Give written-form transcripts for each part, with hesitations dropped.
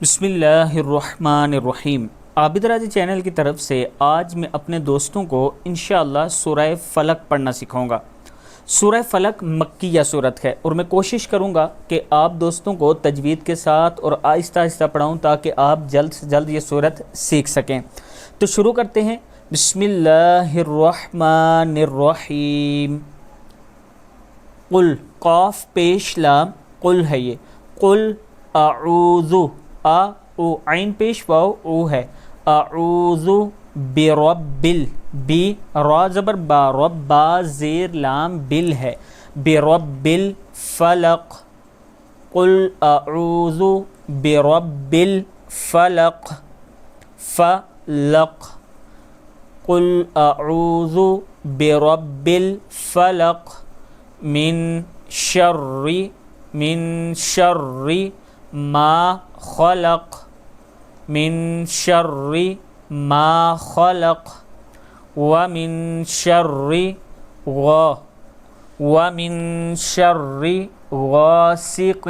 بسم اللہ الرحمن الرحیم۔ عابد راضی چینل کی طرف سے آج میں اپنے دوستوں کو انشاءاللہ سورہ فلق پڑھنا سکھاؤں گا۔ سورہ فلق مکیہ سورت ہے اور میں کوشش کروں گا کہ آپ دوستوں کو تجوید کے ساتھ اور آہستہ آہستہ پڑھاؤں تاکہ آپ جلد سے جلد یہ سورت سیکھ سکیں۔ تو شروع کرتے ہیں۔ بسم اللہ الرحمن الرحیم۔ قل، قاف پیش لام قل ہے، یہ قل اعوذ، آ او عین پیش واو او ہے، اعوذ برب بی را زبر با، رب با زیر لام بل ہے، برب الفلق، قل اعوذ برب الفلق، فلق، قل اعوذ برب الفلق، من شر ما خلق، من شر ما خلق، ومن شر غاسق،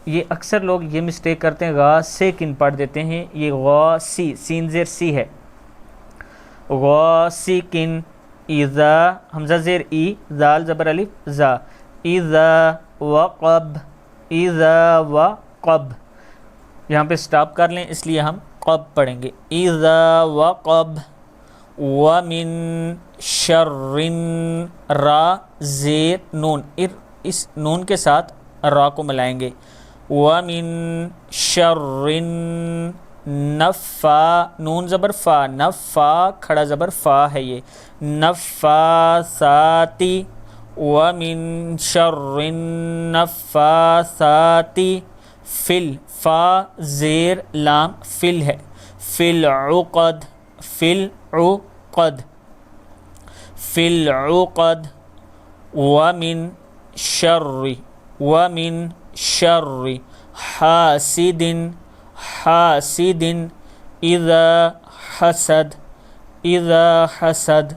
یہ اکثر لوگ یہ مسٹیک کرتے ہیں، غاسقن پڑھ دیتے ہیں، یہ غاسی سین زیر سی ہے، غاسقن، اذا حمزہ زیر ای، زال زبر الف زا، اذا وقب، اذا وقب، یہاں پہ سٹاپ کر لیں اس لیے ہم قب پڑھیں گے، اذا وقب، ومن شر، را زیر نون، اس نون کے ساتھ را کو ملائیں گے، ومن شر نفا، نون زبر فا، نفا کھڑا زبر فا ہے، یہ نفاساتی، ومن شر النفاثات، فل، فا زیر لام فل ہے، فی العقد، فی العقد، فی العقد، ومن شر حاسد، حاسد اذا حسد، اذا حسد،